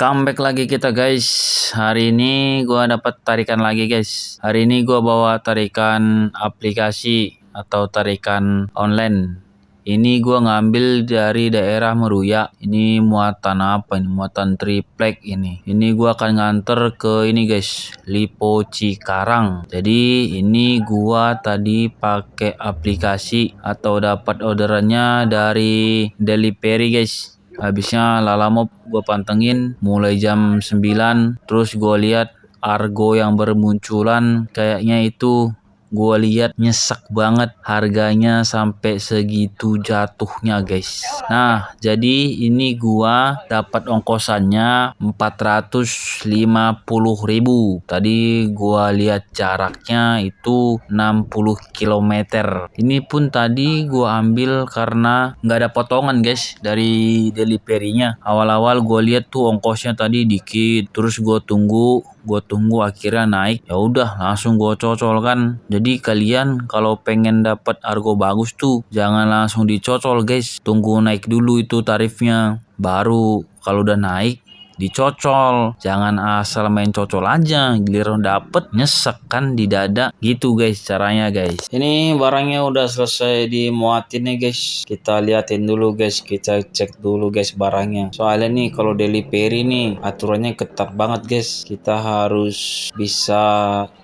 Comeback lagi kita guys. Hari ini gua dapat tarikan lagi guys. Hari ini gua bawa tarikan aplikasi atau tarikan online. Ini gua ngambil dari daerah Meruya. Ini muatan apa ini? Muatan triplek ini. Ini gua akan nganter ke ini guys, Lipo Cikarang. Jadi ini gua tadi pakai aplikasi atau dapat orderannya dari Delivery guys. Habisnya Lalamove gue pantengin mulai jam 9, terus gue lihat argo yang bermunculan kayaknya itu gue lihat nyesek banget, harganya sampai segitu jatuhnya guys. Nah jadi ini gua dapat ongkosannya 450.000. Tadi gua lihat jaraknya itu 60 km. Ini pun tadi gua ambil karena nggak ada potongan guys dari deliverynya. Awal-awal gua lihat tuh ongkosnya tadi dikit, terus gua tunggu akhirnya naik. Ya udah langsung gua cocol kan. Jadi kalian kalau pengen dapat argo bagus tuh jangan langsung dicocol guys. Tunggu naik dulu itu tarifnya. Baru kalau udah naik dicocol. Jangan asal main cocol aja, giliran dapet nyesek kan di dada gitu guys caranya guys. Ini barangnya udah selesai dimuatin nih guys. Kita liatin dulu guys, kita cek dulu guys barangnya. Soalnya nih kalau delivery nih aturannya ketat banget guys. Kita harus bisa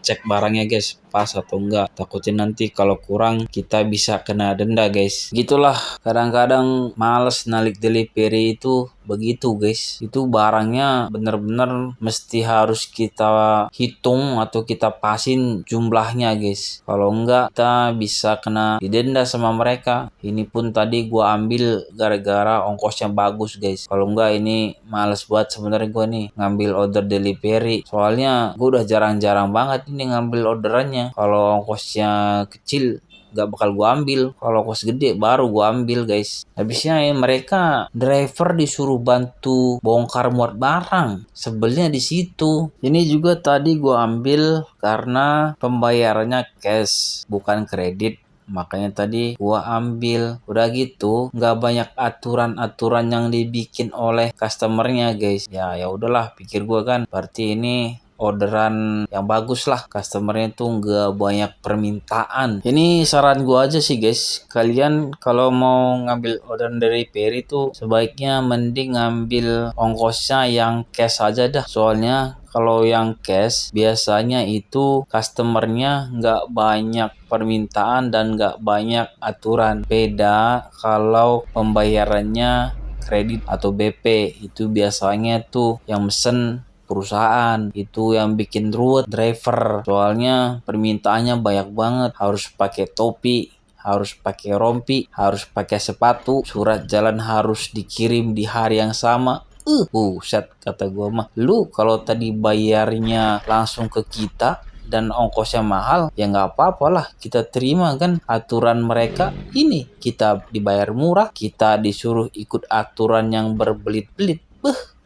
cek barangnya guys pas atau enggak, takutnya nanti kalau kurang kita bisa kena denda guys. Gitulah, kadang-kadang males nalik delivery itu begitu guys. Itu barangnya bener-bener mesti harus kita hitung atau kita pasin jumlahnya guys. Kalau enggak kita bisa kena didenda sama mereka. Ini pun tadi gua ambil gara-gara ongkosnya bagus guys. Kalau enggak ini males buat sebenarnya gua nih ngambil order delivery. Soalnya gua udah jarang-jarang banget ini ngambil orderannya. Kalau ongkosnya kecil gak bakal gua ambil, kalau ongkos gede baru gua ambil guys. Habisnya mereka driver disuruh bantu bongkar muat barang, sebelnya di situ. Ini juga tadi gua ambil karena pembayarannya cash bukan kredit, makanya tadi gua ambil. Udah gitu nggak banyak aturan-aturan yang dibikin oleh customernya guys. Ya udahlah, pikir gua kan berarti ini orderan yang bagus lah, customernya tuh nggak banyak permintaan. Ini saran gua aja sih guys, kalian kalau mau ngambil orderan dari Peri tuh sebaiknya mending ngambil ongkosnya yang cash aja dah. Soalnya kalau yang cash biasanya itu customernya nggak banyak permintaan dan nggak banyak aturan. Beda kalau pembayarannya kredit atau BP, itu biasanya tuh yang mesen perusahaan, itu yang bikin ruwet driver. Soalnya permintaannya banyak banget, harus pakai topi, harus pakai rompi, harus pakai sepatu, surat jalan harus dikirim di hari yang sama. Buset, kata gua mah, lu kalau tadi bayarnya langsung ke kita dan ongkosnya mahal, ya nggak apa-apa lah, kita terima kan aturan mereka. Ini kita dibayar murah, kita disuruh ikut aturan yang berbelit-belit.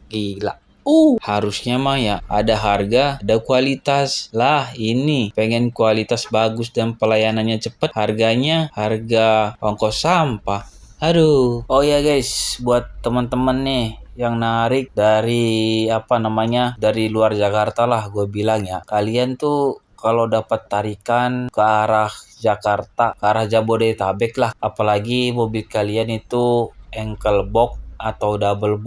Gila. Harusnya mah ya ada harga, ada kualitas. Lah ini pengen kualitas bagus dan pelayanannya cepat, harganya harga ongkos sampah. Aduh. Oh ya guys, buat teman-teman nih yang narik dari dari luar Jakarta lah, gue bilang ya, kalian tuh kalau dapat tarikan ke arah Jakarta, ke arah Jabodetabek lah, apalagi mobil kalian itu ankle box atau double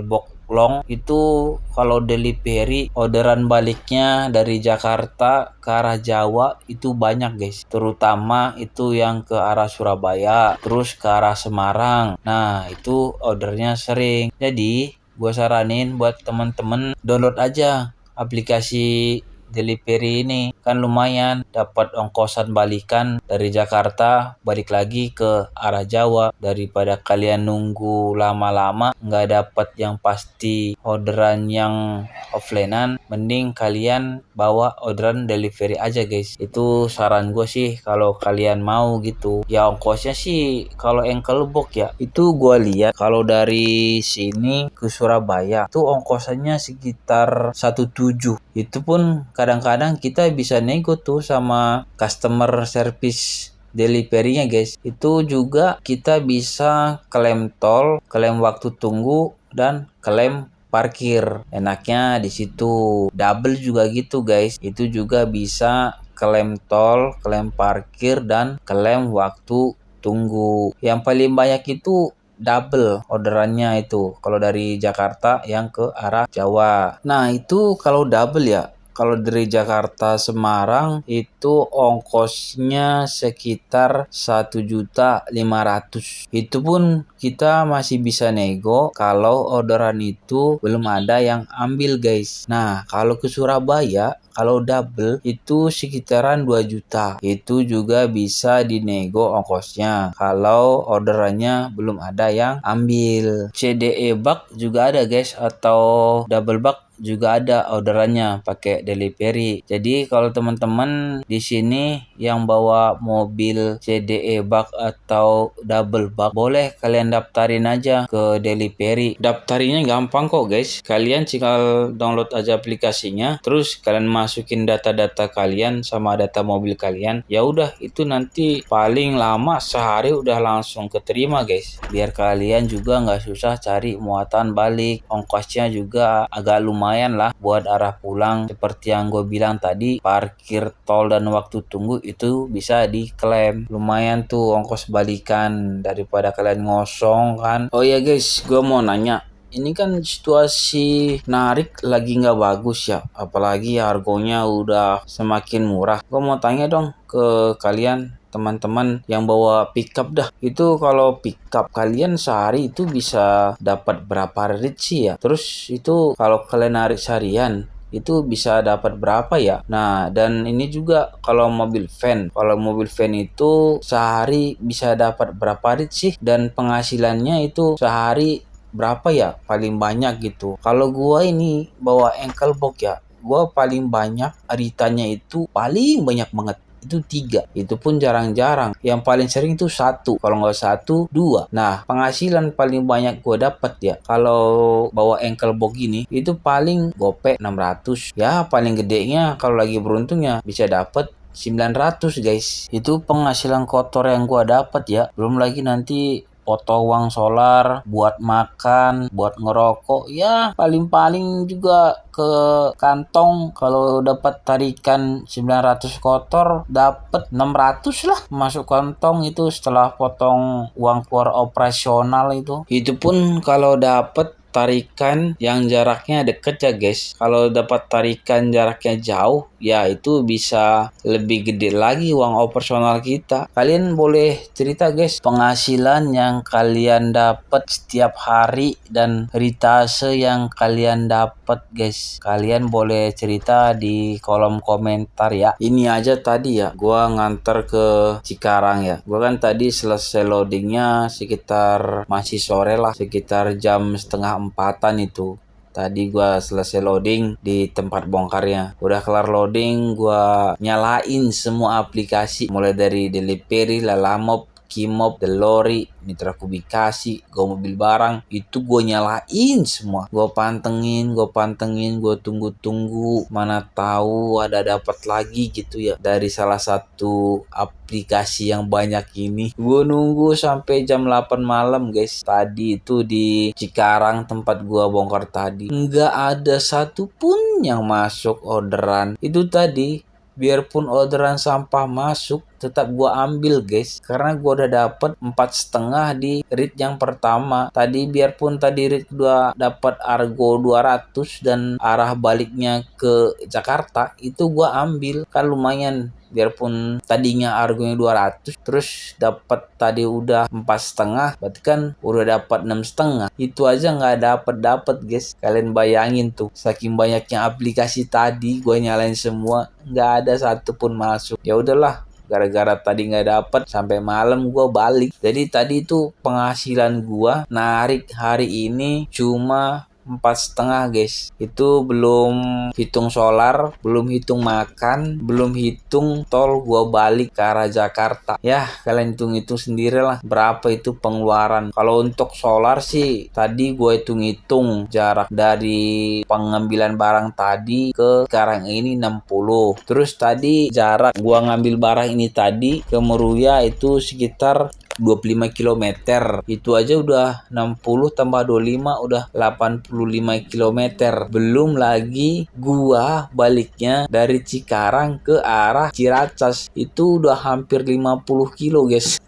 box long, itu kalau delivery orderan baliknya dari Jakarta ke arah Jawa itu banyak guys, terutama itu yang ke arah Surabaya terus ke arah Semarang. Nah itu ordernya sering. Jadi gue saranin buat temen-temen download aja aplikasi delivery ini, kan lumayan dapat ongkosan balikan dari Jakarta balik lagi ke arah Jawa. Daripada kalian nunggu lama-lama nggak dapat yang pasti orderan yang offlinean, mending kalian bawa orderan delivery aja guys. Itu saran gue sih kalau kalian mau gitu. Ya ongkosnya sih kalau ankle box ya, itu gue lihat kalau dari sini ke Surabaya tuh ongkosannya sekitar 17. Itu pun kadang-kadang kita bisa nego tuh sama customer service delivery-nya guys. Itu juga kita bisa klaim tol, klaim waktu tunggu, dan klaim parkir. Enaknya di situ. Double juga gitu guys. Itu juga bisa klaim tol, klaim parkir, dan klaim waktu tunggu. Yang paling banyak itu double orderannya itu kalau dari Jakarta yang ke arah Jawa. Nah, itu kalau double ya. Kalau dari Jakarta Semarang itu ongkosnya sekitar 1.500.000. Itu pun kita masih bisa nego kalau orderan itu belum ada yang ambil guys. Nah, kalau ke Surabaya kalau double itu sekitaran 2 juta. Itu juga bisa dinego ongkosnya kalau orderannya belum ada yang ambil. CDE bak juga ada guys, atau double bak juga ada orderannya pakai delivery. Jadi kalau teman-teman di sini yang bawa mobil CDE bak atau double bak, boleh kalian daftarin aja ke delivery. Daftarinnya gampang kok guys. Kalian tinggal download aja aplikasinya, terus kalian masukin data-data kalian sama data mobil kalian. Ya udah, itu nanti paling lama sehari udah langsung keterima guys. Biar kalian juga nggak susah cari muatan balik. Ongkosnya juga agak lumayan lah buat arah pulang. Seperti yang gue bilang tadi, parkir, tol, dan waktu tunggu itu bisa diklaim. Lumayan tuh ongkos balikan daripada kalian ngosong kan. Oh iya guys, gue mau nanya. Ini kan situasi narik lagi nggak bagus ya, apalagi harganya udah semakin murah. Gue mau tanya dong ke kalian teman-teman yang bawa pickup dah. Itu kalau pickup kalian sehari itu bisa dapat berapa rit sih ya? Terus itu kalau kalian narik seharian itu bisa dapat berapa ya? Nah, dan ini juga kalau mobil van. Kalau mobil van itu sehari bisa dapat berapa rit sih? Dan penghasilannya itu sehari berapa ya paling banyak gitu. Kalau gua ini bawa ankle box ya, gua paling banyak aritanya itu paling banyak banget itu 3. Itu pun jarang-jarang. Yang paling sering itu 1. Kalau nggak 1, 2. Nah, penghasilan paling banyak gue dapat ya kalau bawa ankle box ini itu paling gope 600. Ya, paling gedenya kalau lagi beruntungnya bisa dapat 900 guys. Itu penghasilan kotor yang gua dapat ya. Belum lagi nanti potong uang solar buat makan, buat ngerokok, ya paling-paling juga ke kantong. Kalau dapat tarikan 900 kotor, dapat 600 lah masuk kantong itu setelah potong uang keluar operasional itu. Itu pun kalau dapat tarikan yang jaraknya deket ya guys. Kalau dapat tarikan jaraknya jauh, ya itu bisa lebih gede lagi uang operasional kita. Kalian boleh cerita guys penghasilan yang kalian dapat setiap hari dan ritase yang kalian dapat guys. Kalian boleh cerita di kolom komentar ya. Ini aja tadi ya, gua nganter ke Cikarang ya. Gua kan tadi selesai loadingnya sekitar masih sore lah, sekitar jam setengah 4-an itu. Tadi gua selesai loading di tempat bongkarnya. Udah kelar loading, gua nyalain semua aplikasi mulai dari delivery, Lalamove, Kimob, Delori, Mitra Kubikasi, Go Mobil Barang, itu gue nyalain semua. Gue pantengin, gue tunggu-tunggu. Mana tahu ada dapat lagi gitu ya dari salah satu aplikasi yang banyak ini. Gue nunggu sampai jam 8 malam guys. Tadi itu di Cikarang tempat gue bongkar tadi, nggak ada satupun yang masuk orderan. Itu tadi, biarpun orderan sampah masuk, tetap gua ambil guys, karena gua udah dapet 4,5 di rit yang pertama. Tadi biarpun tadi rit kedua dapat argo 200 dan arah baliknya ke Jakarta, itu gua ambil kan lumayan. Biarpun tadinya argonya 200, terus dapat tadi udah 4,5, berarti kan udah dapat 6,5. Itu aja nggak dapat guys. Kalian bayangin tuh, saking banyaknya aplikasi tadi, gue nyalain semua, nggak ada satupun masuk. Ya udahlah, gara-gara tadi nggak dapet sampai malam gue balik. Jadi tadi itu penghasilan gue narik hari ini cuma 4,5 guys. Itu belum hitung solar, belum hitung makan, belum hitung tol gua balik ke arah Jakarta. Ya kalian hitung-hitung sendiri lah berapa itu pengeluaran. Kalau untuk solar sih tadi gua hitung-hitung jarak dari pengambilan barang tadi ke sekarang ini 60. Terus tadi jarak gua ngambil barang ini tadi ke Meruya itu sekitar 25 kilometer. Itu aja udah 60 tambah 25 udah 85 kilometer. Belum lagi gua baliknya dari Cikarang ke arah Ciracas. Itu udah hampir 50 kilo, guys.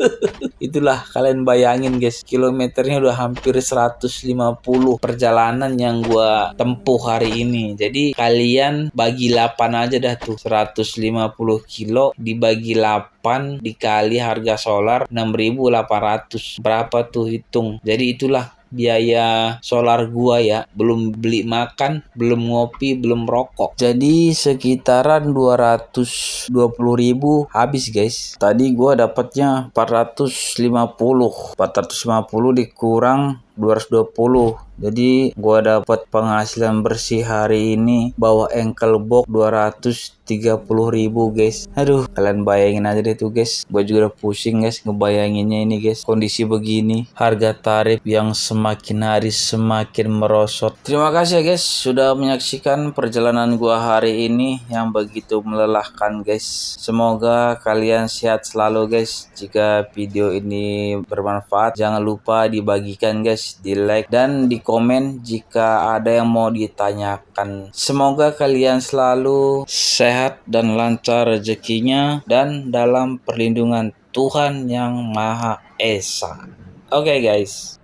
Itulah kalian bayangin, guys. Kilometernya udah hampir 150 perjalanan yang gua tempuh hari ini. Jadi kalian bagi 8 aja dah tuh. 150 kilo dibagi 8 dikali harga solar 6.800. Berapa tuh, hitung. Jadi itulah biaya solar gua ya, belum beli makan, belum ngopi, belum rokok. Jadi sekitaran 220.000 habis, guys. Tadi gua dapatnya 450 dikurang 220. Jadi gua dapat penghasilan bersih hari ini bawa ankle box 230.000, guys. Aduh, kalian bayangin aja deh tuh, guys. Gua juga udah pusing, guys, ngebayanginnya ini, guys. Kondisi begini, harga tarif yang semakin hari semakin merosot. Terima kasih ya, guys, sudah menyaksikan perjalanan gua hari ini yang begitu melelahkan, guys. Semoga kalian sehat selalu, guys. Jika video ini bermanfaat, jangan lupa dibagikan, guys, di like dan di komen jika ada yang mau ditanyakan. Semoga kalian selalu sehat dan lancar rezekinya dan dalam perlindungan Tuhan Yang Maha Esa. Oke, guys.